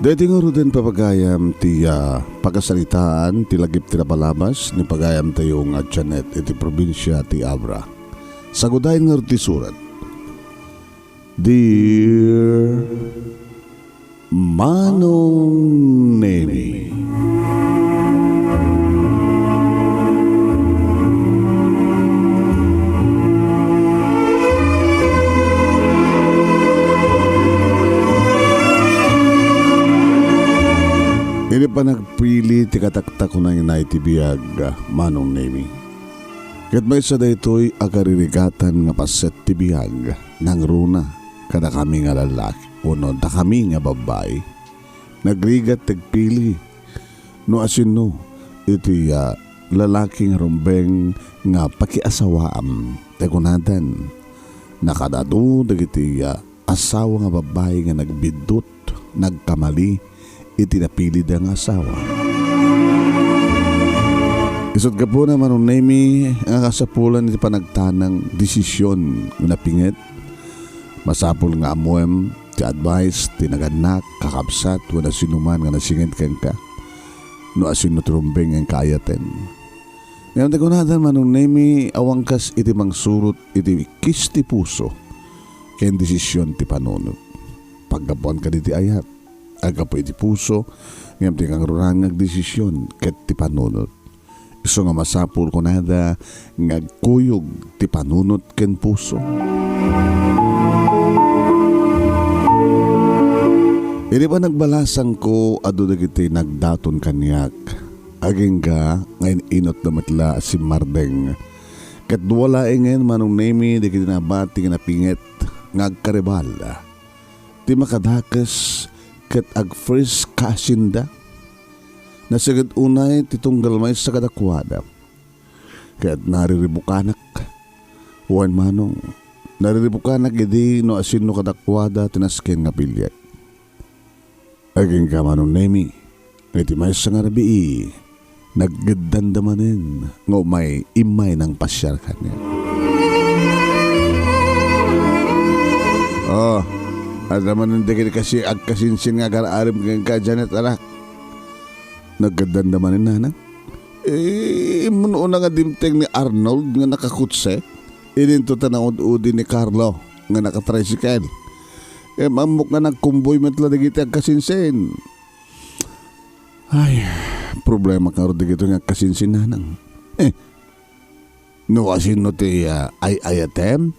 Dati nga rin papagayam ti pagkasalitaan ti lagip ti napalabas ni pagayam tayo nga Janet iti probinsya ti Abra. Sagudahin nga rin ti surat. Dear Manong Nemi, hindi pa nagpili ti kataktak ko na inay ti biyag, Manong Nemi. Kat may isa daytoy agaririgatan nga paset ti biyag nang runa kada kami nga lalaki uno da kami nga babay. Nagrigat tagpili no asino iti lalaking rumbeng nga pakiasawaam tagunatan nakadado dagiti asawa nga babay nga nagbidot nagkamali iti napili da nga asawa. Isot ka po naman ang Nemi ang kasapulan iti panagtanang desisyon nga napinget. Masapul nga amuem ti advice ti naganak kakabsat wala sinuman nga nasingit kang ka. No asin no trumbeng ang kayaten. Ngayon tagunadan man ang Nemi awangkas iti mangsurot iti kis ti puso ken desisyon ti panunod. Paggapuan ka diti ayat. Aga po iti puso, ngayam ti kang rurangag desisyon ket ti panunot. Iso nga masapul ko nada ngagkuyog ti panunot ken puso. Hindi pa nagbalasang ko adu dagiti nagdaton kanyak. Aging ka ngayon inot na matla si Mardeng. Ket duwala ngayon Manong Nemi dagiti nabati nga napinget ngagkaribal. Ti makadakas ket ag first kasinda nasagad unay titunggal may sa kadakwada ket nariribukanak wan Manong nariribukanak idi no asin no kadakwada tinasken nga bilyat aging ka Manong Nemi iti may sa nga rabii naggadandamanin nga may imay ng pasyar kanya. At naman hindi kasi agkasinsin nga karaarim kang ka Janet anak. Naggadandamanin na. Imuno na nga dimteng ni Arnold nga nakakutse. Ininto tanangod-udi ni Carlo nga nakatricycle. Mamuk nga nagkumboy matla dagiti agkasinsin. Ay, problema ka rin dagito nga agkasinsin na nang. No asin no ti ayatem?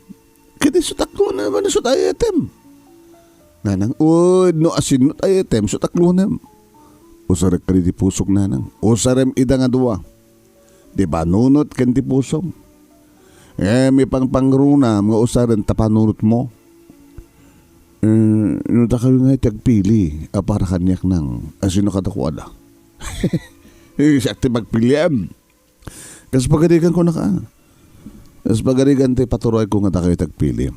Kaya sutaklo na naman sut ayatem. Nanang, no asin no ayatem sutaklo na. Usarek ka di pusok nanang. Usarem ida nga duwa. Di ba nunot kan di pusok? May pangpangruna mga usaren tapanunot mo. Inuta ka nga itagpili para kanyak nang asino katakwada. Sakti magpiliam. Kasi pagarigan ko na ka. Kasi pagarigan tayo paturoy ko nga tayo itagpili.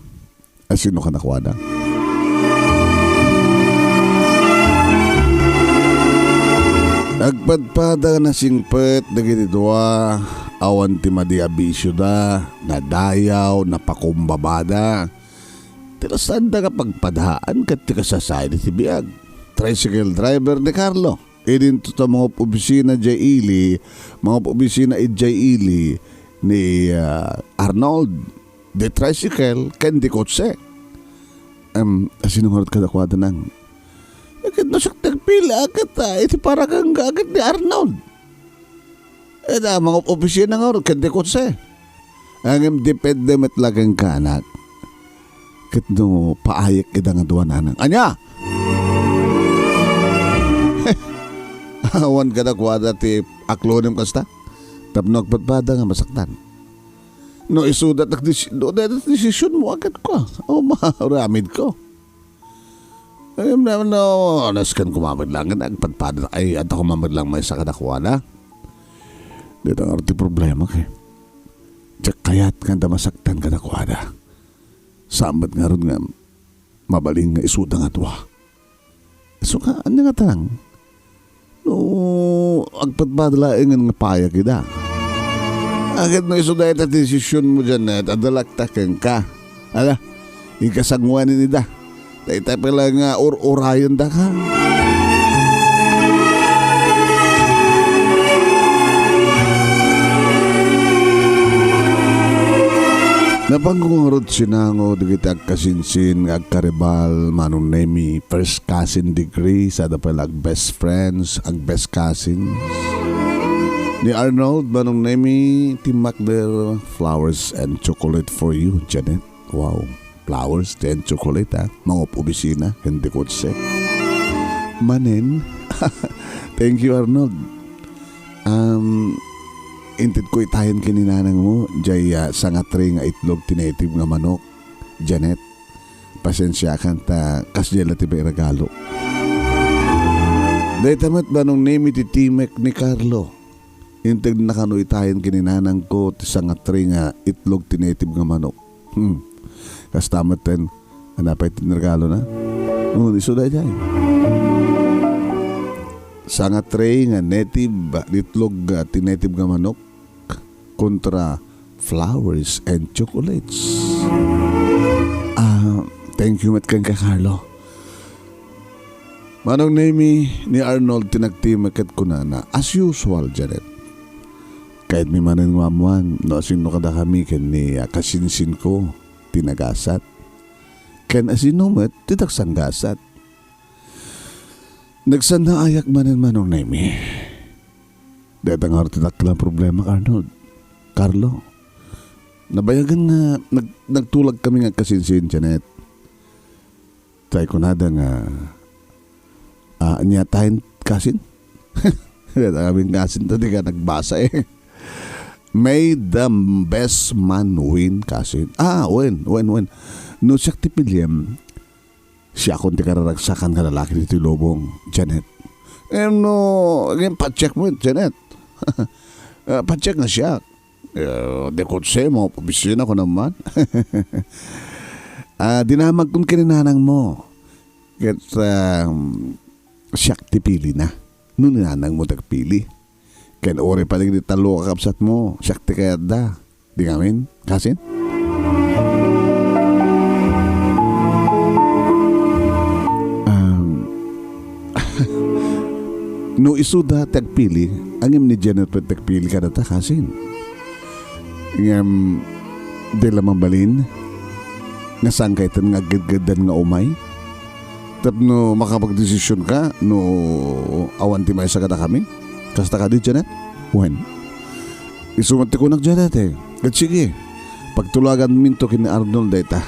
Asino ka nakwada. Nagpadpada na singpet dagiti dua awan ti madiabisyo da nadayaw napakumbabada tilasan da ka pagpadhaan kat ti kasasay ti biag tricycle driver ni Carlo idinto ta mga opisina ili mga opisina ili ni Arnold the tricycle ken di kotse asinungarot kadakwada nang agad nasaktan pila agad iti para kang agad ni Arnold. Mga opisina nga rin, kante kotse. Ang depende matlagang kanak. Kat no paayak ida nga duwa nanang. Anya! Awan ka na kwada ti aklonim kasta. Tapno agpadpada nga masaktan. No isudat at desisyon mo agad ko. O maramid ko. Ayun naman no, naskan kumamad lang, nagpadpada ay at ako mamad lang may sa kadakwana. Dito ang arti problema kay. Diyak kayat nga masaktan kadakwana. Sambat nga rin nga mabaling nga isuda nga tuwa. So ka, ano nga tang? No, agpadpada lang nga paya kita. Agad no isuda ita desisyon mo dyan at adalaktakan ka. Ala, ikasangwanin nida. Tay pala nga or-orayon da ka. Napanggungurot sinango digiti agkasinsin nga agkaribal manong nemi first cousin degree sa dapal ag best friends ag best cousins. Ni Arnold manong nemi timak der flowers and chocolate for you, Janet. Wow, flowers and chocolate mga opisina, hindi kotse. Manen, thank you Arnold. Intid ko itahin kininanang mo, jay sangatri nga itlog tinetib nga manok, Janet. Pasensya kan ta kasjela ti bay regalo. Day tamat ba nung name iti timek ni Carlo? Intid na kano itahin kininanang ko ti sangatri nga itlog tinetib nga manok. Kas tamat ten, anapay ti regalo na? Iso da jay. Sangatri nga native itlog tinetib nga manok kontra flowers and chocolates. Thank you mat kang Carlo. Manong name ni Arnold tinagtimaket ko na as usual, Janet. Kahit may manin mamuan, no asino kada kami ken ni kasinsin ko tinagasat. Ken asino met titaksanggasat. Nagsanda ayak manin manong name. Datang harti takla problema, Arnold. Carlo, nabayagan nga nagtulag kami nga kasinsin, Janet. Tay ko nada nga niya tayo kasin? Aming kasin to, di ka nagbasa eh. May the best man win kasin. Win. No siya tipiliem, siya kung di kararagsakan ka lalaki dito lobong, Janet. Pa-check mo, Janet. Pa-check nga siya. De kotse mo, pabisina ko naman. Dinamag kong kininanang mo. Kat siyak tipili na. Nung ninanang mo tagpili. Kaya ori pa rin talo kakapsat mo. Siyak ti kaya da. Di ngamin, kasin? No isuda tagpili, angim ni Janet pa tagpili ka na ta, kasin. Ngam de lamang balin nga sangkaitan nga gad-gadan nga umay tapno makapagdesisyon ka no awan ti may sa kada kami kasta ka di Janet when isumat ti kunak Janet kat sige pagtulagan minto kini Arnold data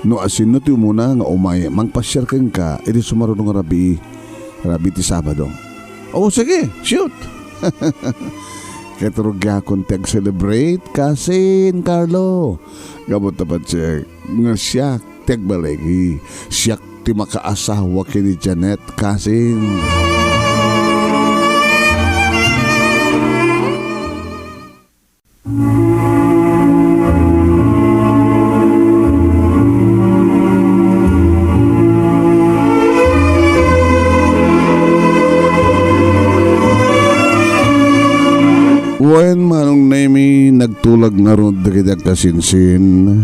no asin no ti umuna nga umay mangpasyar ken ka edi sumarunong rabi ti Sabado sige shoot. Katurugya kong tag-celebrate kasin, Carlo. Gamot tapat siya nga siya tag-balegi. Siya ti makaasawa kini Janet kasin. Wen manong name nagtulag nga ron dagiti kasinsin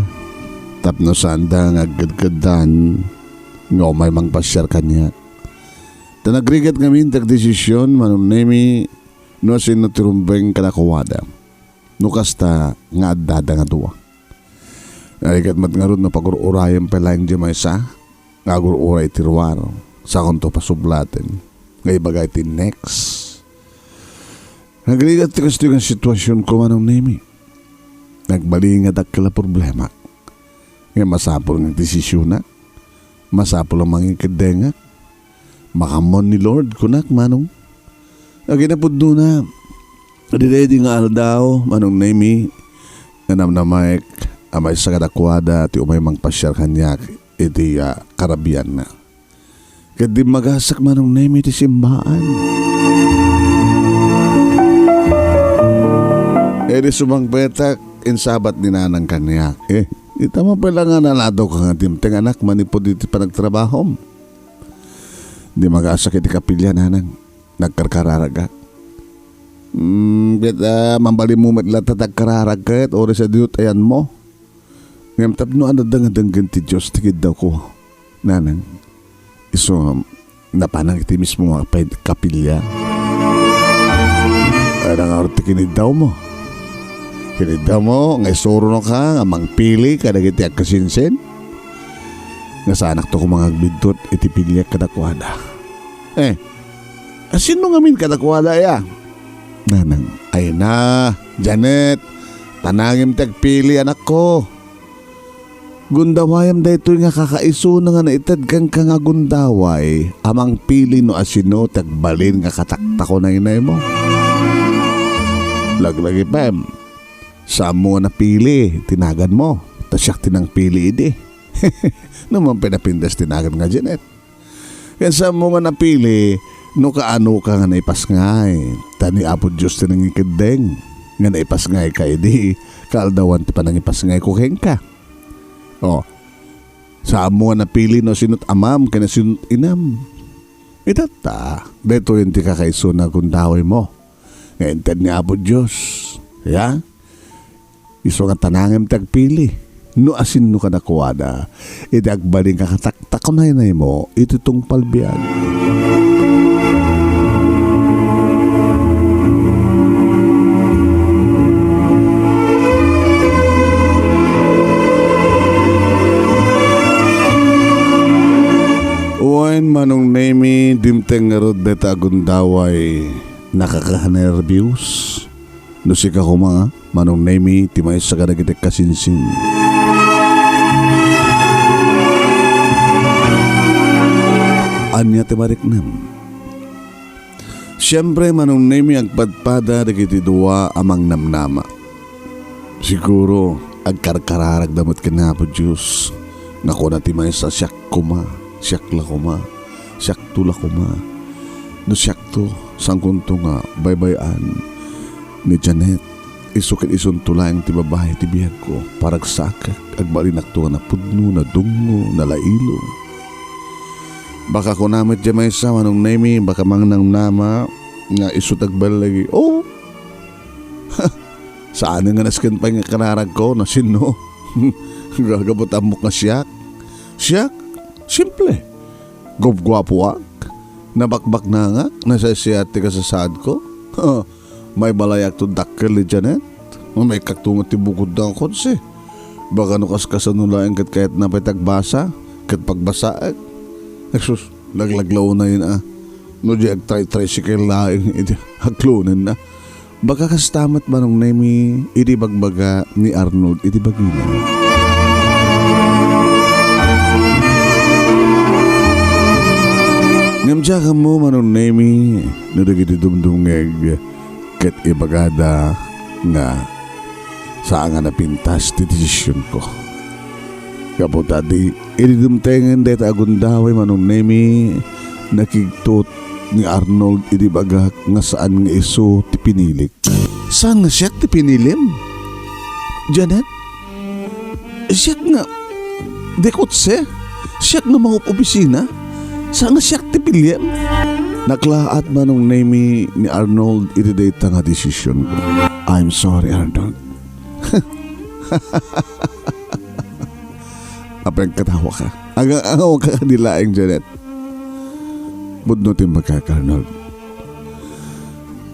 tapno sanda nga gadgadan nga umay mangpasyar kanya. Tanagrigat ngamin tagdesisyon manong name no sino tirumbeng kanakuwada no kasta nga addada nga duwa. Narigat mat nga ron na pag-ururayan palang di may sa nga agururay tirwar sa konto pasublatin nga ibagay ti next. Nagrigat kasi yung sitwasyon ko manong nemi. Nagbalingat akala problema. Nga masapol ng desisyon na. Masapol ang mga kadengak. Makamon ni Lord kunak manong. Naginapod doon na. Ready nga aldaw manong nemi. Nanam na Mike. Amay sa kadakwada ti umay mangpasyar kanyak. Iti karabian na. Kadi magasak manong nemi ti simbaan. Edi sumang petak insabat ni nanang kanyak. Itama pala nga nalado ka nga timteng anak manipod iti panagtrabahom. Di mag-asak iti kapilya nanang. Nagkarkararaga. Mambali mo matlatatag kararagat oras sa diyot ayan mo. Ngam tapno ano dangadanggan ti Diyos tigid daw ko. Nanang. Iso napanang iti mismo mga kapilya. Anang artikinid daw mo. Hinida mo, nga isuro no ka, nga mangpili ka nagiti agkasinsin. Nga sa anak to ko mga agbidtot, itipilyak kadakwada. Sino nga min kadakwada ya? Nanang, ay na, Janet, tanangim tagpili anak ko. Gundawayam da ito nga kakaiso na nga naitad kang nga gundaway, amang pili no asino tagbalin nga katakta ko na inay mo. Laglagi pem, saan mo na pili, tinagan mo, tasyak tinang pili idi. Naman pinapindas tinagan nga Janet. Kaya saan mo nga napili, no kaano ka nga naipas ngay, tani apo Diyos tinang ikideng, nga naipas ngay ka idi, kaaldawan ti pa nang ipas ngay kuking ka. Saan mo nga napili no sinut amam, kaya sinut inam. Itata, dito yung ti kakaiso na kundaway mo. Ngayon tad ni apo Diyos, ya? Iso nga tanangim tagpili. No asin no ka nakuwada, idagbaling ka kataktak na mo, ito itong palbiag. Uwain manong nemi, dimteng nga rod beta agundaway, nakakanervyos. No si ka kuma, manong nemi, timay sa kanagitek kasinsin. Anya timariknam. Siyempre manong nemi agpadpada dagiti dua amang namnama. Siguro agkarkararag damot kinapo Diyos. Nako na timay sa siyak kuma, siyak la kuma, siyak tula kuma. No siyak to, sangkunto nga baybayan ni Janet. Isukit isuntulaing ti babae ti biyag ko, parag sakak, agbalinak to na pudno, na dungo, na lailo. Baka ko namit dyan may sa manong nemi, baka mang nang nama, nga isutagbal lagi. Saan nga naskin pa nga kanarag ko, na sino? Gagabot amok nga siyak. Siyak? Simple. Gwapo ak. Nabakbak na nga, nasa siyate ka sa saad ko. May balayak to dakkel ni Janet. May kaktungot ti bukod na ako si. Baka nukas kasanulayan kat kahit napitagbasa, kat pagbasaag. Sus, laglaglaw na yun No di ag-tricycle laing, haglunan na. Baka kastamat manong nemi, iti bagbaga ni Arnold, iti bagina. Ngamdya ka mo manong nemi, nadagiti dumdungeg, ket ibagada nga saan nga napintas ti desisyon ko. Kapo tadi, ididumtengen deta agundaway manong nemi, nakigtot ni Arnold idibagak nga saan nga iso ti pinilik. Saan nga siyak ti pinilim? Janet? Siyak nga dekotse? Siyak nga mga opisina? Saan nga siyak ti pilim? Naklaat manong nemi ni Arnold idideta nga desisyon ko. I'm sorry Arnold. Apeng katawa ka. Ang ka kanilaing Janet. Budnutin magka Arnold.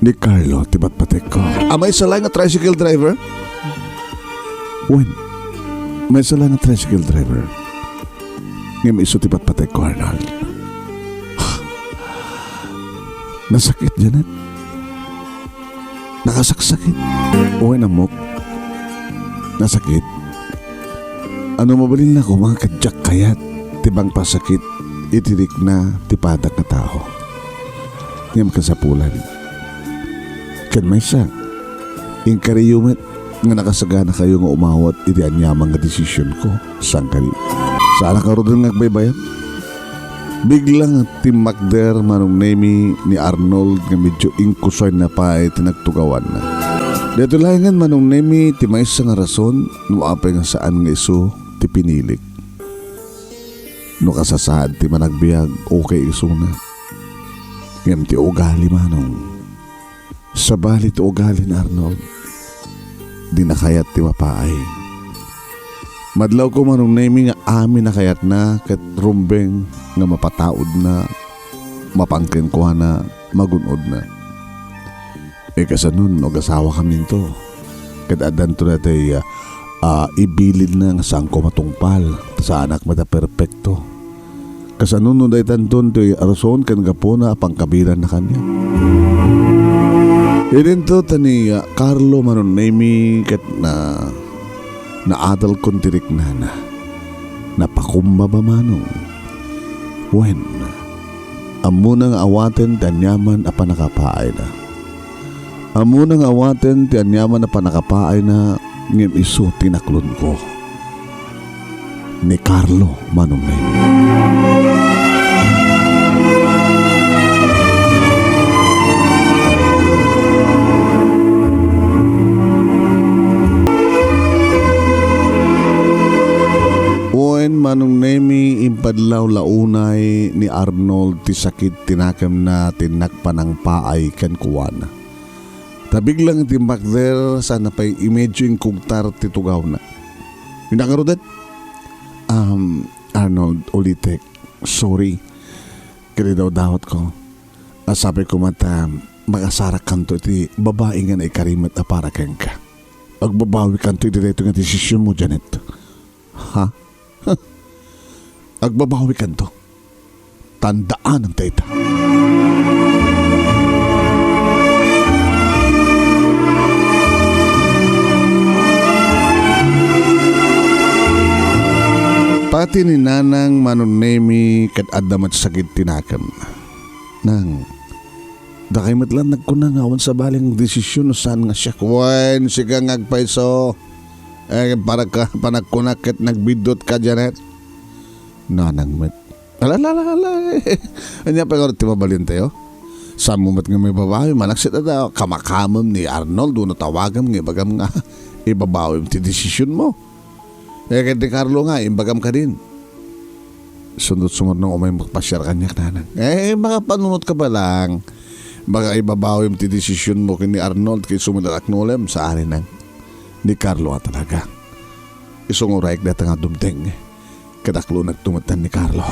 Ni Carlo, tibat patek ko. May sala nga tricycle driver? When? May sala nga tricycle driver. Ngayon may iso tibat patek ko Arnold. Nasakit Janet. Nakasaksakit. Uy namok. Nasakit. Ano mabalin na ko mga kadyak kayat, tibang pasakit, itirik na tipadak na tao. Ngam kasapulan. Kan may sa, yung kariyumet nga nakasagana kayo nga umawat, iti anyamang nga desisyon ko, sang kari. Sana ka rin nagbaybayan? Biglang timakder manong nemi ni Arnold nga medyo ingkusoy na pa ay tinagtugawan na. Dito layangan manong nemi timay sa nga rason no apay nga saan nga iso ti pinilik. No kasasad ti managbiag okay iso na. Ngam ti ugali manong. Sa bali ti ugali ni Arnold. Di na kayat ti mapaay. Madlaw ko manong nemi nga amin na kayat na kat rumbeng nga mapataod na, mapangkin ko na, magunod na. Kasanun, asawa kami to. Kadadan to natay ibilid na nga saan ko matungpal sa anak mata perpekto. Kasanunod ay tanton to arason kan gapona pangkabilan na kanya. Ininto tani Carlo manunemi ket na adal kontirik na napakumba ba manong. When amunang awaten tanyaman a panakapaay na. Amunang awaten tanyaman a panakapaay na ngem isu tinaklon ko. Ni Carlo manunemi. Manong nemi impadlaw launay ni Arnold ti sakit tinakam na tinakpanang paay kan kuwana. Tabiglang timbak there sana pa'y imagine kugtar ti tugaw na. Pinakarudat? Arnold ulitek, sorry. Kaya daw dawat ko. Sabi ko mata, magasarak kanto ti babae nga na ikarimat na para kang ka. Agbabawi kanto iti dito nga desisyon mo, Janet. Ha? Agbabawi kanto. Tandaan ang tayta. Pati ni Nanang manunemi kat adamat sakit tinakam. Nang dakay matlan nagkunangawan sa baling desisyon no saan nga siya. Kuwain siya ngagpaiso. Para ka panagkunak kat nagbidot ka, Janet. Nanang met. Ala. Anya pa ko timabalin tayo. Samumat nga may babae manaksit na kamakamam ni Arnold doon tawagam nga bagam nga ibabawim ti desisyon mo. Kaya ni Carlo nga imbagam ka din. Sundot-sumot nang umay magpasyar kanya nanang. Baka panunot ka ba lang. Baka ibabawim ti desisyon mo kini Arnold kay sumunod nolem sa arin ng ni Carlo talaga. Isunguray na nga dumteng. Kadaklo nagtumatan ni Carlo.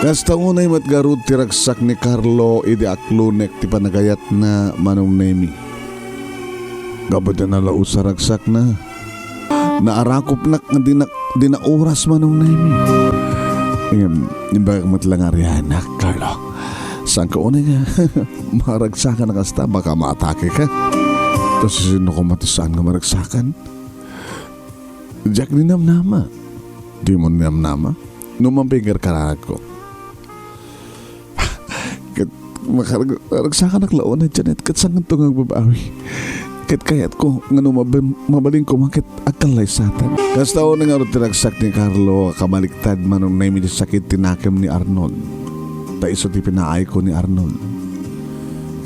Kasta unay matgarud tiragsak ni Carlo idi aklunek ti panagayat na manong nemi. Gabad na laus sa ragsak na. Naarakop nak nga di na oras manong nemi. Imbag matlang Ariana, Carlo. Saan ka unay nga? Maragsakan na kasta baka maatake ka. Tapos sino ko matisaan nga maragsakan? Jack ni namnama. Di mo namnama? Numampigar karahag ko. Maragsakan naklaon na Janet. Kat saan ito nga babawi? Kat kayat ko nga mabaling ko makit akalay satan. Kasta o nga rin tinagsak ni Carlo kamaliktad manong naimi sakit tinakam ni Arnold. Taiso ti pinaay ko ni Arnold.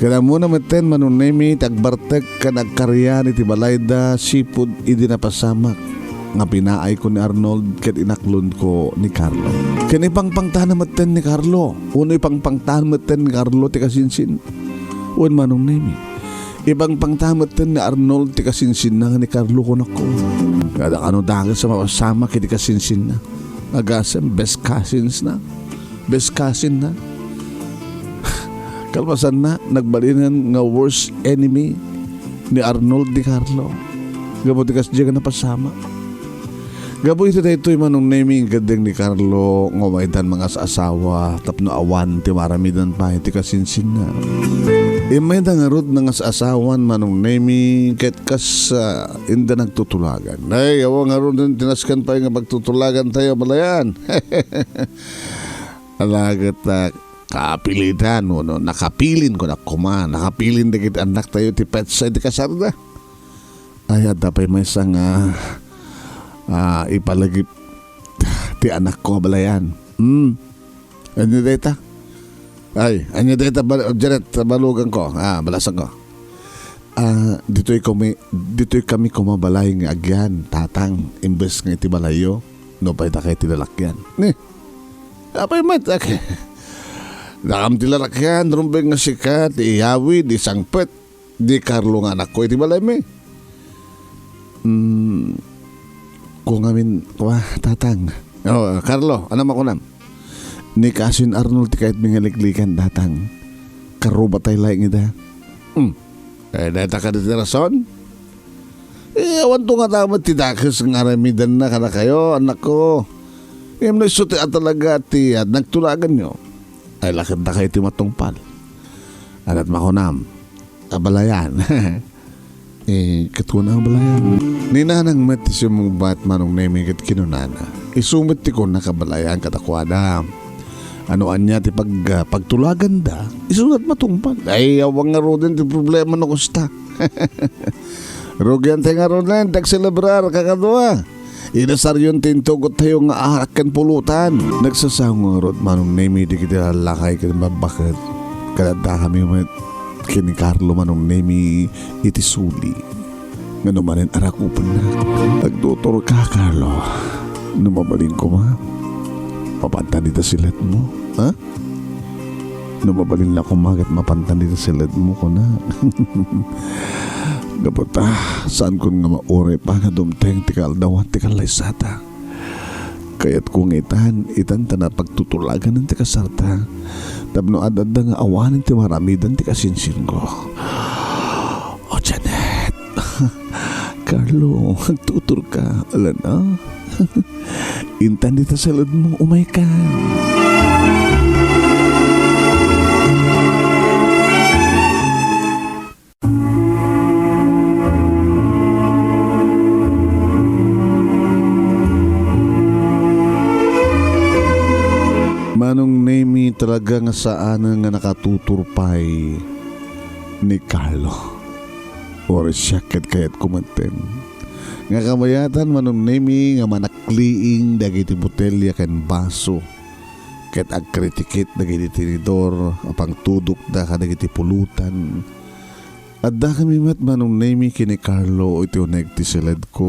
Kaya muna maten manunemi tagbartek ka nagkarya ni Tibalayda sipud idi napasamak nga pinaay ko ni Arnold ket inaklon ko ni Carlo. Kani pangpangtahan maten ni Carlo. Unoy pangpangtahan maten ni Carlo ti kasinsin. Wen manunemi. Ibang pangtahan maten ni Arnold ti kasinsin na ni Carlo ko nako. Kada ano dagat sa mapasama kiti kasinsin na. Agasem best cousins na. Best cousin na. Kalpasan na, nagbalinan nga worst enemy ni Arnold di Carlo. Gabo di kasya ka napasama. Gabo ito na ito'y manong naming gadeng ni Carlo ngumaitan mga sa asawa tapno awan ti maramidan pa iti kasinsin na. Imay da nga rod nga sa asawan manong naming ket kas inda nagtutulagan. Ay, awa nga rod din tinaskan pa nga magtutulagan tayo balayan. Alagat kapilitan no, nakapilin ko na kuma, nakapilin na kita anak tayo ti pet sa di kasarda. Ay, adapay may isang ipalagip ti anak ko balayan. Ano data? Ay, ano data Janet, balugan ko. Balasan ko. Dito'y kami kumabalay ng agyan, tatang, imbes ng itibalayo, no pa'y takay tilalakyan. Apay mat, okay. Nakam tilalakyan, rumbeng nga sikat, iyawi, di sangpet, di Carlo nga anak ko, itibalay me. Kung amin, tatang. Carlo, ano makunam? Ni Kasin Arnold ti kahit mingaliklikan datang. Karuba tayo laing ida. Data ka dito rason? Awan to nga tamat ti dakis ng aramidan na kana kayo, anak ko. Ngayon na isuti at talaga ti at nagtulagan nyo. Ay lakad na kayo ti matungpal. Alat makunam. Abalayan. Katuna ang balayan. Ninanang metis yung mong bat manong naming kat kinunana. Isumit ti ko nakabalayan katakwada. Ano anya ti pagtulagan da, isunat matungpal. Ay, awang nga ro din ti problema no kusta. Rugyan tayo nga ro din, tag-celebrar kakadwa. Inasar yun tintugot tayo nga aharakan pulutan. Nagsasang nga ro, manong nemi di kita lakay ka mabakit. Kadada kami kini Carlo manong nemi itisuli. Nga numanin arakupan na. Nagtutor ka, Carlo. Numabaling ko ma. Mapantan dito silat mo, ha? Numabalin lang kumagat mapantan dito silat mo ko na. Dapat saan ko nga maure pa nga dumteng tikal dawan tikal laysata. Kaya't kung itan na pagtutulagan ng tikasarta. Tapno adada nga awanin ti maramidan tikasinsin ko. O Janet, Carlo, magtutur ka, alam na? Intan dito sa lod mo, umay ka. Manong name talaga nga saan nga nakatuturpay ni Carlo. Or syakit kaya't kumanten. Nga kamayatan manong nemi nga manakliing dagiti botelya ken baso ket agkritikit dagiti tinidor apang tudok da kadagiti pulutan adda kami met manong nemi kini Carlo iti uneg ti silid ko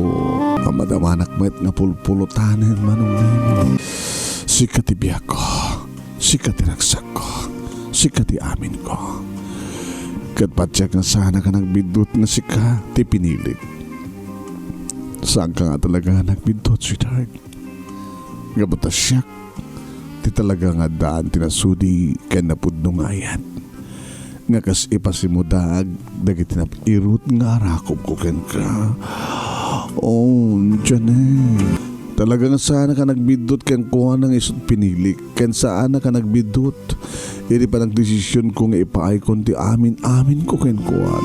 amadamanak met nga pulpulutanen manong nemi sikat ti biyak ko sikat ti ragsak ko sikat ti amin ko ket patyak nga sana ka nagbidot nga sika ti pinilit. Saan ka nga talaga nagbintot, sweetheart? Nga ba tasyak? Di talaga nga daan tinasudi ka napudnungayan. Nga kas ipasimudag, dagiti irut nga arakob ko ken ka. Oh, Janet. Talaga nga sana ka nagbidot ken kuha ng isot pinilik. Ken saan ka nagbidot? Iri pa nagdesisyon ko nga ipaay kundi amin ko ken kuha.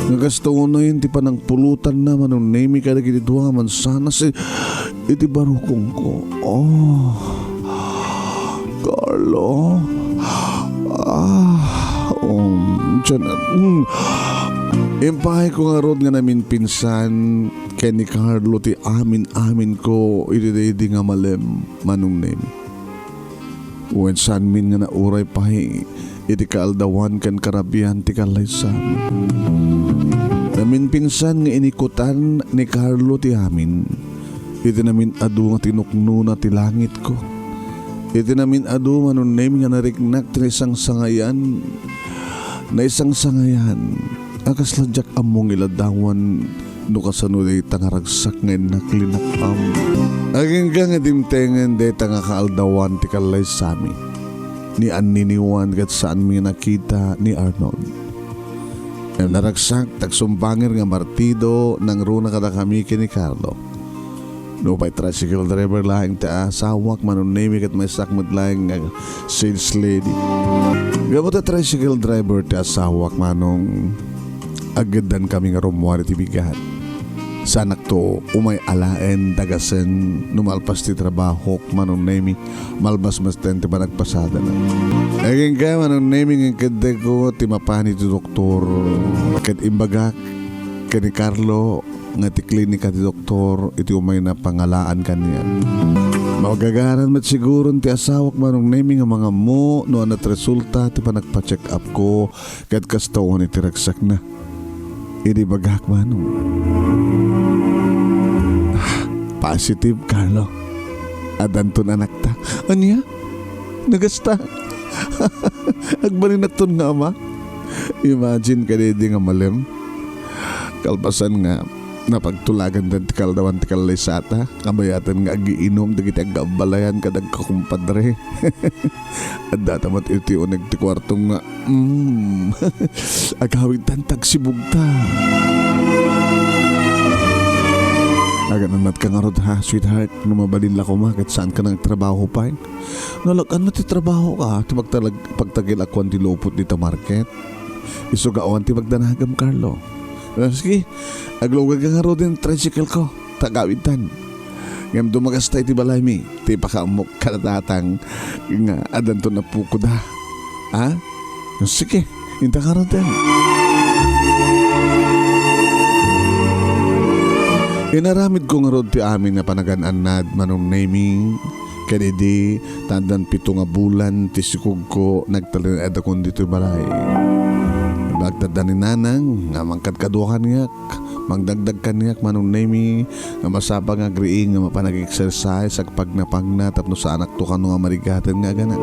Nagasto ko na yun, ti pa ng pulutan naman nung name ka na ginituwa man sana si iti barukong ko. Oh, Carlo. Diyan. Impahay ko nga rod nga namin pinsan kay ni Carlo ti amin ko iti nga malem manong name. When san min nga nauray pahi iti kaaldawan kan karabihan ti kalaysan. Namin pinsan nga inikutan ni Carlo ti amin. Iti namin adu nga tinukno na ti langit ko. Iti namin adu manunem nga nariknak ti isang sangayan. Na isang sangayan. Akas ladyak among iladawan no kasano day tangaragsak nga naklinakam. Aging ka nga dimtengen day tanga kaaldawan ti kalaysami. Ni aniniwan kat saan mi nakita ni Arnold. Naragsak tagsumbangir nga martido nang runa kada kami kini Carlo. No pa'y tricycle driver lahing ta sawak manunemi kat may sakmod lahing nga sales lady. Gamot na tricycle driver ta sawak manong agadan kami nga rumuari ti bigat. Sanak to umay alaen dagasen numalpas ti trabaho manong nemi malbas mas tente pa nagpasada na. Aging ka manong nemi ng kade ko ti mapani ti doktor ket imbagak kani Carlo nga ti klinika ti doktor iti umay na pangalaan kaniya. Magagaran met siguro ti asawak manong nemi nga mga mo no anat resulta ti panagpa-check up ko ket kastaon iti ragsak na. Idi bagak manong. Positive, Carlo. Adanton anak ta. Anya? Nagasta. Agbalinat ton nga ama. Imagine ka di nga malem. Kalpasan nga. Napagtulagan dan tikal dawan tikal laysata. Kamayatan nga agiinom dagiti agabalayan kadag kakumpadre. At datamat iti o nagtikwartong nga agawid tantag sibugta. Agad namat ka nga rod ha, sweetheart, numabalin la ko kat saan ka nagtrabaho pa eh. Nalagan mo ti trabaho ka, ti pagtagil ako ang tilopot dito market. Isugawan ti magdanagam, Carlo. Sige, aglugag ka nga rod yung tricycle ko, tagawitan. Ngam dumagastay ti balay mi, ti pakamok karatatang nga adan to na pukod ha. Ha? Sige, hinta ka rod din. Inaramid ko nga rod ti amin na panaganaan nad manong naming kanidi tandan 7 nga bulan ti sikog ko nagtalinad akong dito balay. Nagtadda ni nanang nga mangkadkaduhan ngayak mangdagdag kanyak manong nami nga masapa nga agriing nga mapanag-exercise ag pagna tapno sa anak to kano nga marigatan nga gana.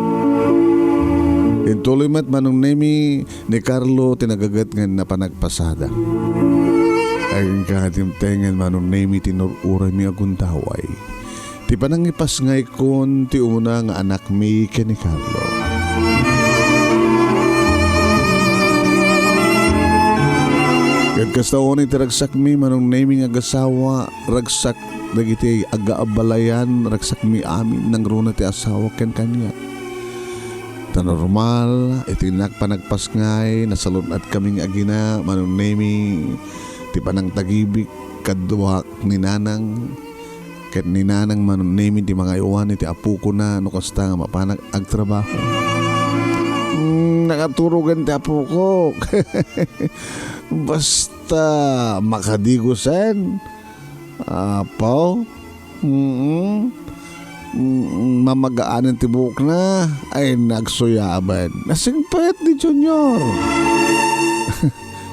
Intuloy mat manong nami ni Carlo tinagagat nga napanagpasada. Ay katimtengan manong nami tinururay mi aguntaway. Ti panangipas ngay kon ti una nga anak mi ken ni Carlo. Ket kastaon iti ragsak mi manong nami nga gasawa ragsak dagiti agaabalayan ragsak mi amin nang runa ti asawa ken kanya. Tanormal iti panagpas ngay nasalunat kaming agina manong nami ti panang tagibik kadwa ni nanang ket ni nanang manon name ti mga iwan iti apo ko na no kasta nga mapanag agtrabaho. Nakaturugan ti apo ko. Basta makadigusan apaw mamagaanan ti buhok na ay nagsuyaban. Nasingpet ni Junior.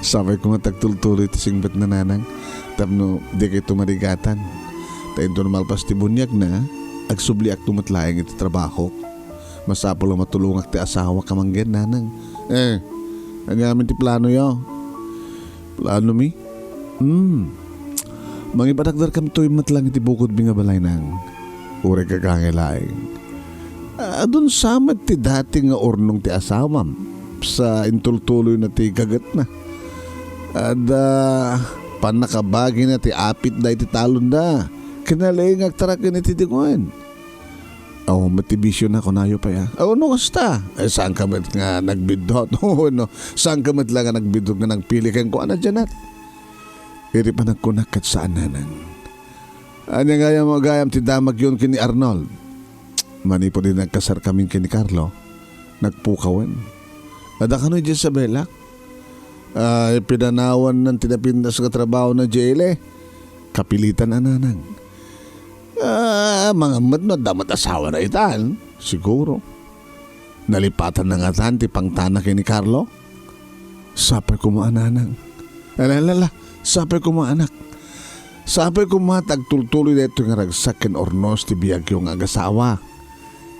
Sabay ko nga tagtultuloy ti singbat na nanang tapno di kayo tumarigatan. Tayo normal pas ti bunyag na agsubliak tumatlayang iti trabaho. Masapol ang matulungak ti asawa kamanggen nanang. Ano namin ti plano yo? Plano mi? Mangipadagdar kam to'y matlang iti bukod binga balay nang uri kagangilaing. Adun samat ti dati nga ornong ti asawam sa intultuloy na ti gagat na. Ada panakabagi na ti apit da iti talon da. Kinaling agtarakin iti tinguan. Matibisyo na kunayo pa ya. No kasta. Saan ka mat nga nagbidot? No. Saan ka mat lang nga nagbidot nga nagpili kang kuana dyan at? Iri pa nagkunakat saan nanang. Anya nga yung magayam ti damag yun kini Arnold. Manipo din nagkasar kaming kini Carlo. Nagpukawan. Ada ka no dyan sa belak? Pinanawan ng tinapindas ka trabaho na jail kapilitan na nanang. Mga madno damat asawa na itan siguro nalipatan na nga tan ti pangtana kay ni Carlo. Sapay ko mo ananang sapay ko mo anak sapay ko mo tagtultuloy dito nga ragsakin ornos ti biyag yung agasawa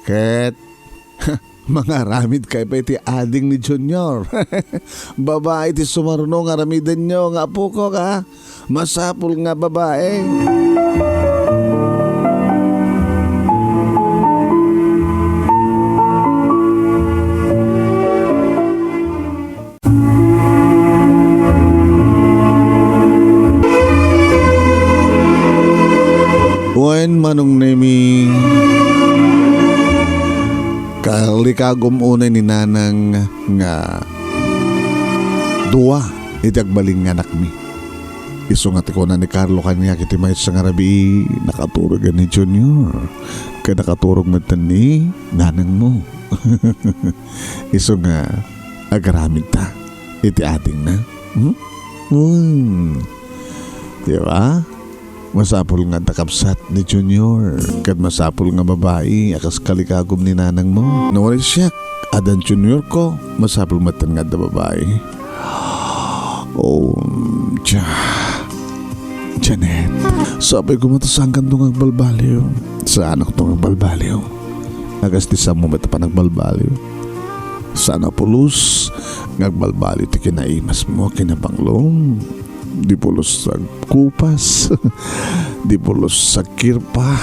ket mga ramid kay pa iti ading ni Junior. Babae ti sumarno nga ramidan nyo nga po ko ka. Masapul nga babae. Wen manong nemi kalikagom unay ni nanang nga duwa itagbaling nga anak mi. Isungat ko na ni Carlo kanya kiti may sa ngarabi nakaturog ni Junior kaya nakaturog matan ni nanang mo. Iso nga agaramid ta iti ating na diba? Masapul nga takapsat ni Junior kat masapul nga babae akas kalikagom ni nanang mo. Nawari siya adan Junior ko masapul matan nga da babae. Janet sabi ko matasangkan tong agbalbaliw sa anak tong agbalbaliw agas ti sa mo mata pa nagbalbaliw sana pulos ngagbalbaliw ti kinaimas mo kinabanglong Di pulos sa kupas. Di pulos sa kirpa.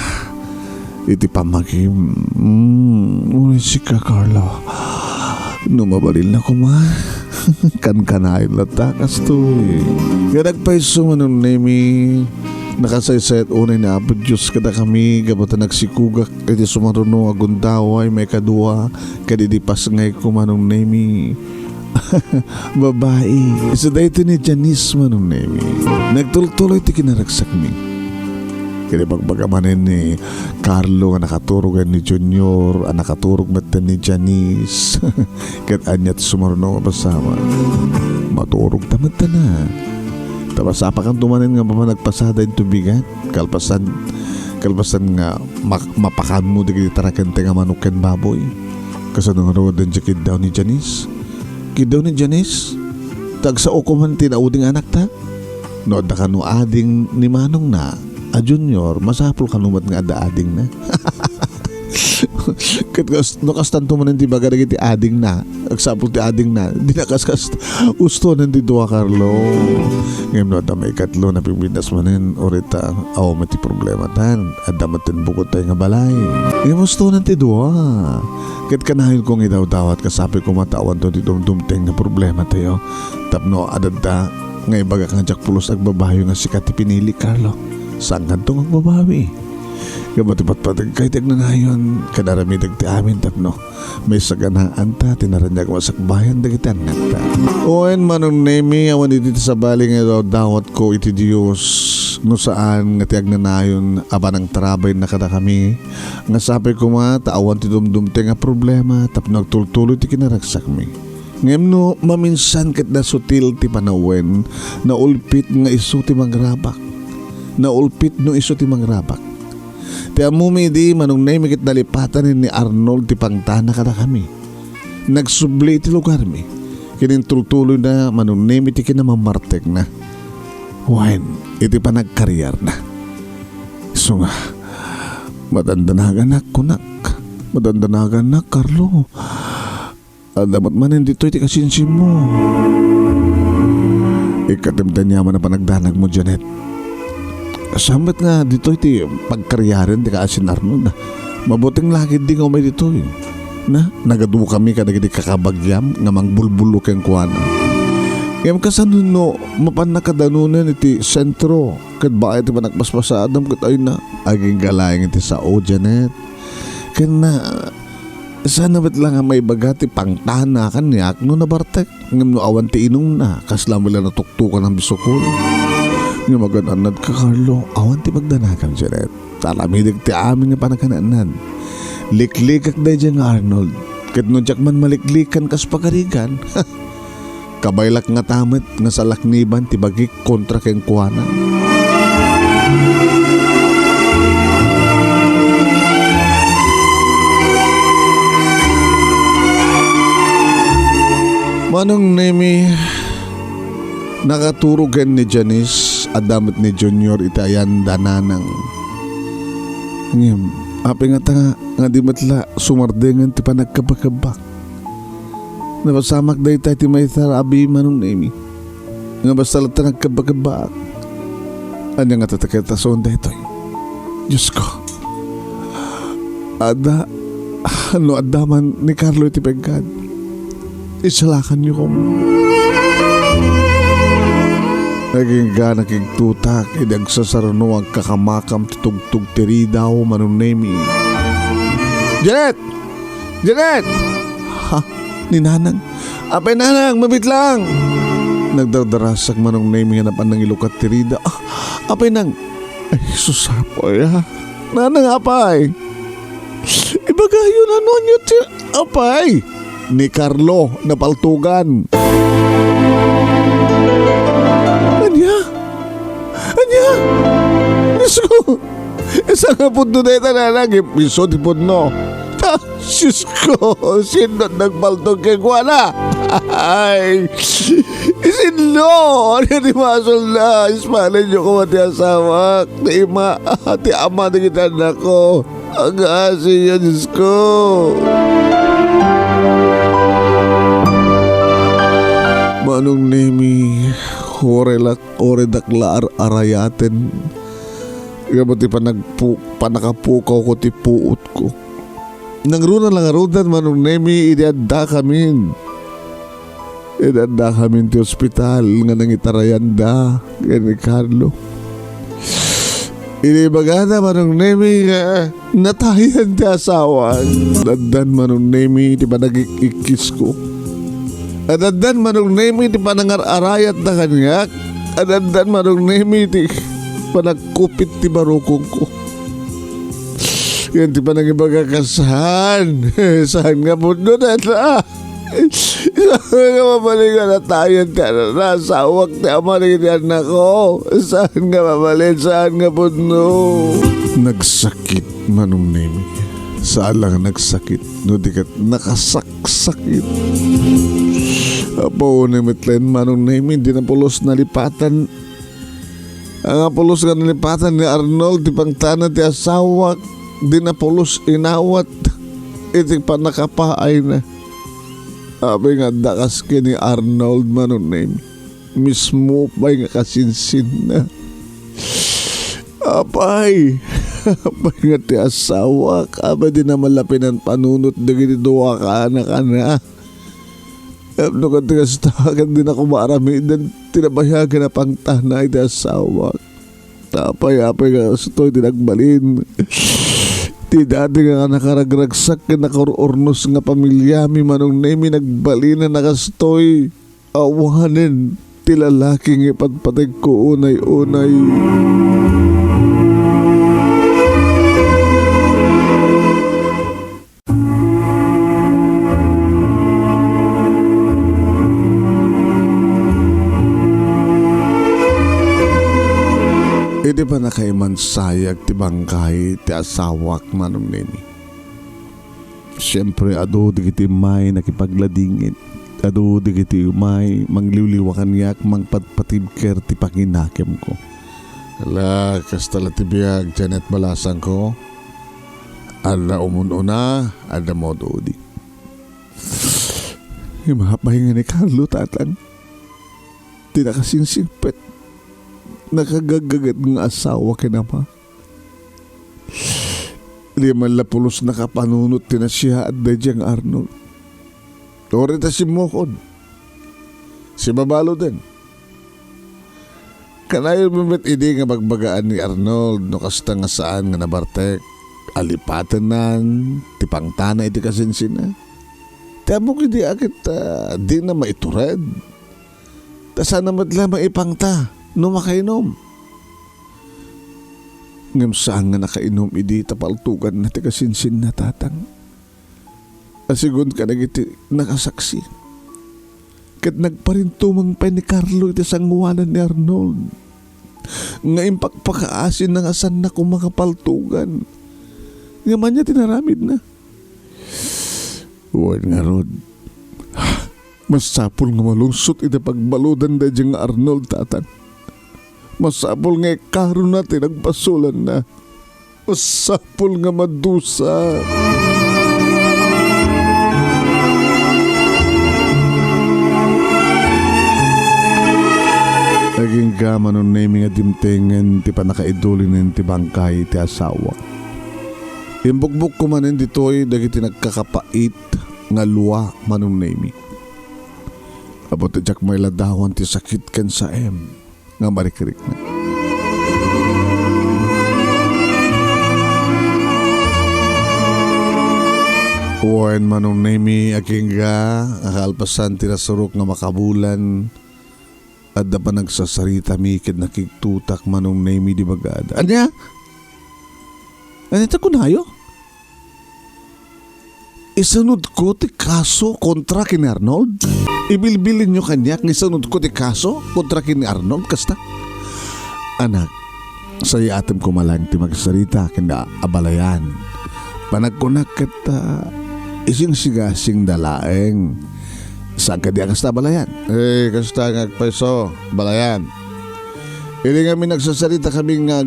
Iti pamakim. Uy, si ka, Carlo. Numabalil na ko, ma. Kan-kanain na takas to eh. Kaya nagpaiso man ng nemi. Nakasaysayat unay na abot Diyos kada kami. Gabata nagsikugak. Kaya sumaruno agundaway. May kadua. Kadidipas ngay ko man ng nemi. Babae. Isa da ito ni Janice man ng nemi. Nagtuloy-tuloy ti kinaragsak mi. Kaya pagbagamanin ni Carlo nga nakaturogan ni Junior, ang nakaturog matan ni Janice. Kat anyat sumarunong mapasama. Maturog tamad ta na. Tapos apakan tumanin nga nagpasada yung tubigan. Kalpasan nga mapakan mo di tarakan nga manukan baboy. Kasanong rood ang kid daw ni Janice. Kid daw ni Janice? Tag sa okuman tinauding anak ta? Nood na kanu ading ni Manong na. A Junior, masapol kanumat nga ada-ading na. No kastan tumanin ti baga ti ading na. Agsapol ti ading na. Di nakaskas usto nanti dua Carlo. Ngayon no, may katlo na pimbinas manin. Orita, awa mati problema tan. Ada matin bukod tayo nga balay. Ngayon usto nanti dua. Kat kanahin kong idaw-dawat kasabi ko matawan to di dumdumteng na problema tayo. Tapno adada ngay baga kang jakpulos agbabayo nga sikat ti pinili Carlo. Saan kantong ang babawi? Kabatipat patag kahit nagnanayon. Kanaramidag ti amin tapno. May saganaan ta. Tinaranyag masakbayan dagiti anak ta. Oen manong nemi. Awan iti sa bali nga dawat ko iti Diyos. No saan nga ti agnanayon. Aba ng tarabay na kada kami. Nga sabi ko taawan ti dumdumte nga problema. Tapno nagtultuloy ti kinaragsak mi. Ngayon no maminsan kat na sutil ti panawen. Na ulpit nga iso ti magrabak. Naulpit no iso ti mangrabak. Ti amumi di manong naimikit nalipatan ni Arnold ti pangtana kada kami. Nagsubli ti lugar mi. Kinintultuloy na manong naimit ti kinamamartek na. Wine, iti pa nagkaryar na. So nga, madandanagan na kunak. Madandanagan na Carlo. Dapat manin dito iti kasinsin mo. Ikatimtan niya man na panagdanag mo, Janet. Sambat nga dito iti pagkaryarin di ka asin Arnold na mabuting lagi di nga umay dito na nagadu kami kada giti kakabagyam nga mangbulbulo keng kuana kaya kasano no mapan nakadanunan iti sentro kat ba iti panagpaspasa adam kat ay na aging galayang iti sao Janet kaya na sana ba't lang may bagati pangtana kanyak no nabartek ngam no awan ti inong na kaslam wala natuktukan ng bisokol. Nga magananad ka Carlo. Awan ti magdanakan Janet. Talamidig ti amin nga panagkananan. Liklikak day dyan nga Arnold. Kat no jak man maliklikan kas pagarigan. Kabaylak nga tamat nga sa lakniban ti bagik kontra keng kuwana. Manong nemi nakaturugan ni Janice adamit ni Junior itayan dananang ngem api nga di matla sumardengan ti panagkabakabak napasamak day tayo ti may tarabi manong nemi nga basta lang nagkabakabak anya nga tatakitason day to'y Diyos ko adaman ni Carlo ti pagkad isalakan niyo ko naging nakigtutak idagsasarano ang kakamakam tutugtog tiri daw manong nemi. Janet! Janet! Ha? Ni Nanang? Apay Nanang, mabit lang! Nagdardarasak manong nemi hanapan ng ilukat tirida. Apay nang... Ay, susapoy ha? Nanang apay! Ibagayo na nun yun apay! Ni Carlo na paltugan. Anya? Diyos ko! Isa nga po doon na itananag. Episode po no. Diyos ko! Sino nagbaltog kay Guana? Ay! Isinlo! Ano di masol na? Ispanan niyo ko mati asawa. Ti ama na kita na ko. Ang asi yan, Diyos ko! Manong nemi, ore dakla arayaten. Gabati panakapukaw ko ti puot ko. Nangruna lang arudan manong nemi idiadda kamin. Idiadda kamin ti ospital nga nangitarayanda. Gani Carlo. Inibagana manong nemi nga natayan ti asawa. Dadan manong nemi ti panagikikis ko. Dadan manong nemi ti panangararayat na kanyak. Dadan manong nemi ti panagkupit ti barukong ko. Yan ti panangibagakasahan. Saan nga po doon na? Saan nga mabalikan na tayo nasawak ti amalig ti anak ko? Saan nga mabalin? Saan nga po no? Nagsakit manong nemi. Saan lang nagsakit? No di ka nakasaksakit. Apo namitlen manong nemi. Di na pulos nalipatan. Ang apulos nga nalipatan ni Arnold. Di pang tanan ti asawak. Di na pulos inawat. Iti pa nakapaay na. Abi nga dakas ni Arnold manong nemi. Mismo pa'y nga kasinsin na. Apay. Apay nga ti asawak. Apay di na malapin ang panunot. Dagi duwa ka na. No ka ti kastawagan din ako marami. Dan tinabayagan na pang tanay ti asawak. Apay nga stoy tinagbalin. Ti dati nga nakaragragsak ka nakaurnos nga pamilya mi manong nemi nagbali na nakastoy. Awanin ti lalaking ipagpatag ko unay-unay. Hindi pa nakaimansayag ti bangkay ti asawak manong nemi. Siyempre ado di kiti may nakipagladingit. Ado di kiti may mangliwliwakan yak mangpatpatibker ti panginakem ko. Ala kastala ti biyag Janet balasang ko. Ala umununa ada modo di. Himapay nga ni Carlo tatang. Di nakasingsingpet. Nakagagagat ng asawa kinama. Di man lapulos nakapanunot na siya at dadyang Arnold. Torita si Mokod. Si Babalo din. Kanayon mamit idi nga magbagaan ni Arnold no kasta nga saan nga nabartek. Alipatan nan, tipang tana iti kasinsina. Tiamok hindi akit di na maitured. Tasana madla maipang ta. No makainom. Ngam saan nga nakainom idi tapaltugan na tikasinsin na tatang. Asigun ka nagiti nakasaksi. Kat nagparintumang pa ni Carlo iti sangwanan ni Arnold. Nga impakpakaasin ng asan na kumakapaltugan. Nga man niya tinaramid na. Huwag nga Rod. Masapol nga malungsot iti pagbaludan da diyang Arnold tatang. Masapol nga karon natin nagpasulan na. Masapol nga madusa. Naging gama nun nemi nga dimtengen ti panakaidulin ti bangkay ti asawa. Imbukbuk ko manin ditoy dagiti nagkakapait nga luwa manong nemi. Abot ti jak may ladawan ti sakit ken sa nga marikrik na. Uwan manong nemi aking ga akalpasan ti nasurok nga makabulan at da pa nagsasarita mikid nakiktutak manong nemi di bagada. Anya? Anita ko nayo? Isunod ko ti kaso kontra kini Arnold? Ibilbilin nyo kanya ng isunod ko ti kaso kontra kini Arnold kasta? Anak, saya atem ko malang ti magsarita kina abalayan. Panagkunak kat ising sigasing dalaeng. Saan ka di kasta balayan? Kasta ngagpaiso, balayan. Ili nga nagsasarita kami nga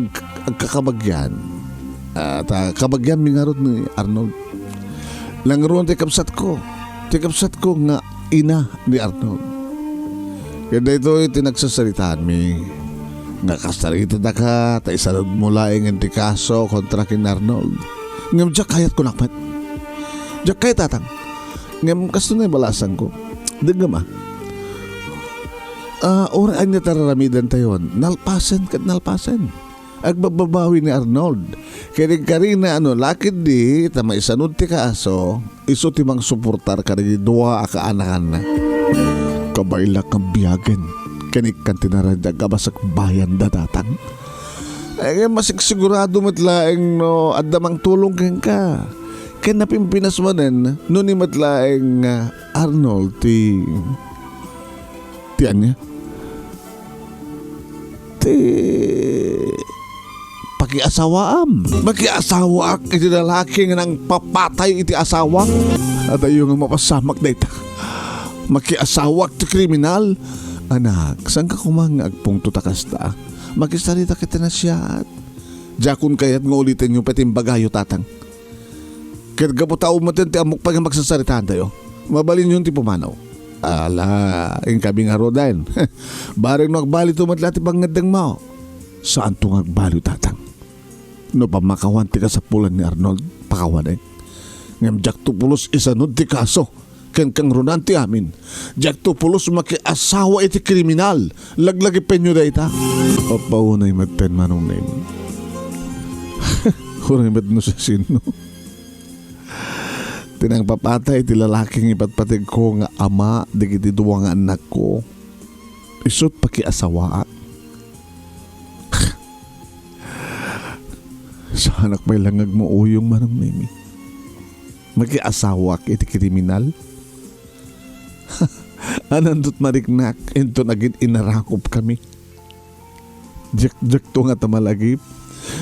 kakabagyan. Kabagyan mi nga ni Arnold. Langruan ti kapsat ko. Ti kapsat ko nga ina ni Arnold. Kaya ito tinagsasalitaan mi. Nga kasarita na ka, ta isalod mo laing ang kaso kontra kin Arnold. Ngam diyak kayat ko nakmat. Diyak kayat tatang. Ngam kasto na balasan ko. Dagam orang niya tararamidan tayo. Nalpasan kat nalpasan. Agbababawi ni Arnold. Kaya na lakid di, tama isanod ti kaaso, iso timang suportar ka rin dua akaanakan na. Kabaila kang biyagan. Kanik kan tinaranda kabasak bayan datatang. Ay masigurado matlaeng no adamang tulong ken ka. Ken napimpinas manen no ni matlaeng Arnold ti anya ti pakiasawaam. Makiasawaak iti lalaki nga nang papatay iti asawa. At ayo nga mapasamak na ita. Makiasawak ti kriminal. Anak, saan ka kumang agpong tutakas ta? Makisarita kita na siya at jakun kaya't nga ulitin yung patimbagayo tatang. Kaya gapo tao matin ti amok pag magsasaritaan tayo. Mabalin yung ti pumanaw. Ala, yung kabing haro dahil. Bareng no agbali tumatla ti pangadang mo. Saan tong agbali tatang? No pamakawan ti kasapulan ni Arnold, pakawan Ngam jak tupulos isanod ti kaso. Kang runanti amin. Diyak to pulos makiasawa iti kriminal. Laglagi penyo da ita. Papaunay maten manong name. Kurang ibat no sa sino. Tinang papatay iti lalaking ipatpatig ko nga ama digiti duwa nga anak ko. Isot pakiasawa. Sa anak may langag mo uyong manong name. Makiasawa iti kriminal. Anandot mariknak ento naging inarakop kami. Jak to nga tamalagip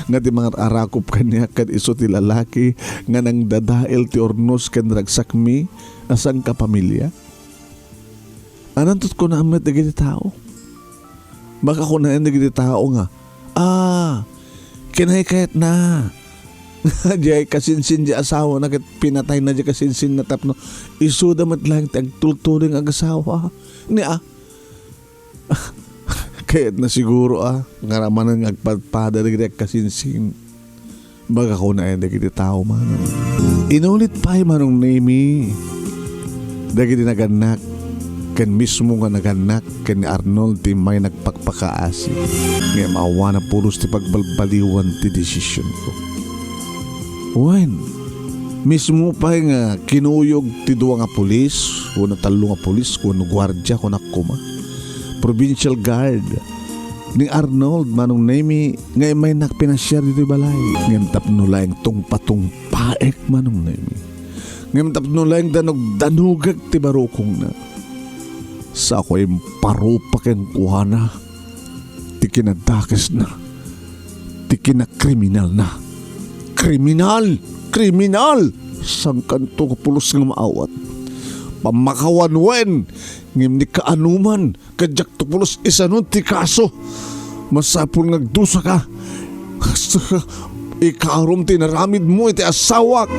nga ti mga arakop kanya kad iso ti lalaki nga nang dadael ti ornos ken ragsak mi asang kapamilya. Anandot ko na amet naging tao. Baka ko na naging tao nga. Kinahikayat na. Jay kasinsin di asawa na kat pinatay na di kasinsin na tapno iso damat lang tagtulturing ang asawa ni kaya't na siguro ngaraman ng agpadpada di kasinsin baga ko na yan di tao man inulit pa manong name dagi naganak kan mismo nga naganak kan ni Arnold ti may nagpakpakaasi nga maawa na pulos ti pagbalbaliwan ti desisyon ko. Wen, mismo pa nga kinuyog ti duwa nga pulis, kuno talo nga pulis, kuno gwardya, kuno kuma. Provincial guard ni Arnold manong name ngay may nakpinasyar dito balay. Ngem tapno laeng tungpatungpaek manong name. Ngem tapno laeng danugag ti barukong na. Sa ako yung parupaken kuhana, ti kinadakes na, ti kinakriminal na. Kriminal! Sang kanto kapulos nga maawat. Pamakawan wen, ngim ni kaanuman, kadyak tupulos isanon ti kaso. Masapul ngagdusa ka. Ikarom ti naramid mo iti asawak.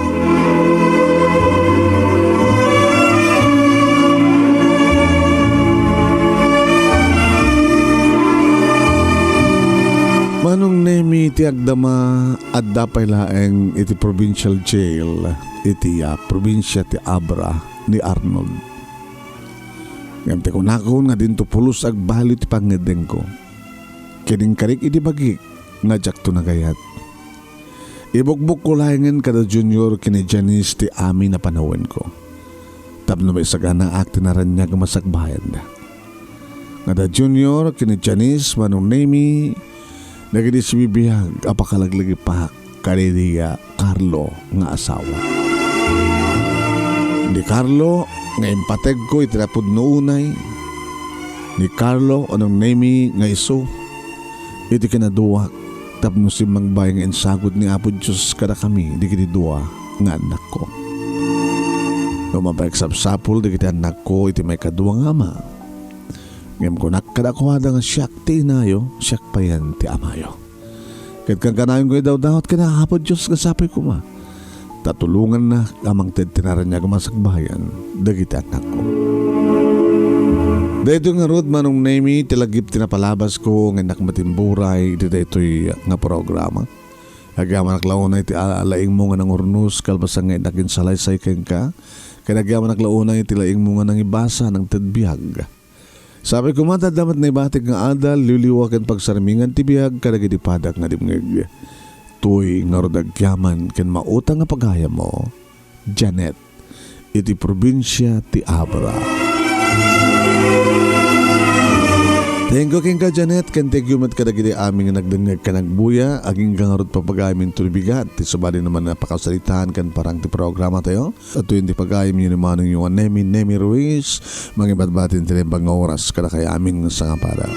Manong nemi iti agdama at dapay laeng iti provincial jail iti probinsya ti Abra ni Arnold. Ngam ti kunakon nga dinto pulos agbali ti pangedeng ko. Kining karik iti bagik nga jak to nagayat. Ibugbog ko laengen kada junior kini Janice ti amin na panawen ko. Tapno may sagana akti na rin niya gamasagbayan na. Kada junior kini Janice manong nemi naging si bibiyag apakalaglagi pa kaniya Carlo nga asawa. Ni Carlo nga impateg ko itirapod noonay. Ni Carlo anong name nga iso iti kinaduwa tapno si mangbay nga insagod ni Apo Diyos kada kami di kiti duwa nga anak ko. Lumabagsapsapol di kiti anak ko iti may kaduwa nga ama. Ngem ko nakadakwada nga siyak ti inayo, siyak pa yan ti amayo. Kat kang kanayon ko daw-dawat ka na hapon Diyos kasapi ko ma. Tatulungan na amang tinaran niya kamasagbayan, dagiti anak ko. Dito nga rod manong nemi tilagip tinapalabas ko nga nakmatimburay dito'y nga programa. Agaman naklaunay ti alaing mo nga ng urnus kalbasa nga inakin salaysay ken ka. Kaya agaman naklaunay ti laing mo nga ng ibasa ng tedbiyag. Sabi ko matadamat na ibatik nga adal liliwakan pagsarmingan ti biyag kadagitipadak nga dimngeg. Tuy nga rod agyaman ken mautang nga pagaya mo. Janet, iti probinsya ti Abra. Thank you king ka Janet, kan thank you mat kadagiti aming nagdengeg ka nagbuya, aging gangarot papagamin tulibigat, ti sabali naman napakasalitaan kan parang ti programa tayo. At ito yung ti pagayim yun naman yung Nemi Ruiz, mangibat-batin ti bang oras kada kaya aming sa nga para.